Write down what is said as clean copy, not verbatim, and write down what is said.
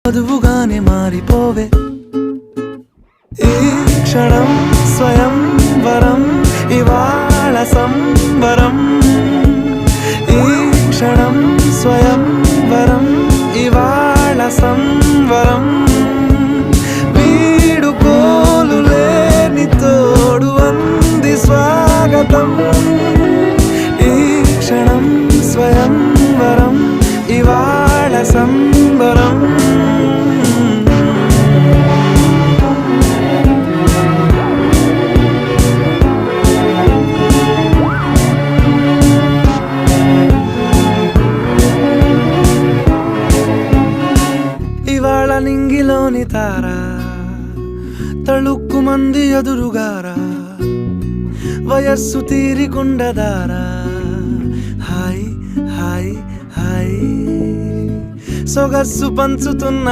వధువుగానే మారిపోవే ఈ క్షణం స్వయం వరం ఇవాళ సంబరం ఈ క్షణం స్వయం వరం ఇవాళ సంవరం వీడుకోలు లేని తోడు అంది స్వాగతం ఈ క్షణం స్వయం వరం ఇవాళ సంబరం ఇవాళ నింగిలోని తారా తళుక్కు మంది ఎదురుగారా వయస్సు తీరికుండదారా హాయ్ హాయ్ హాయ్ సొగస్సు పంచుతున్న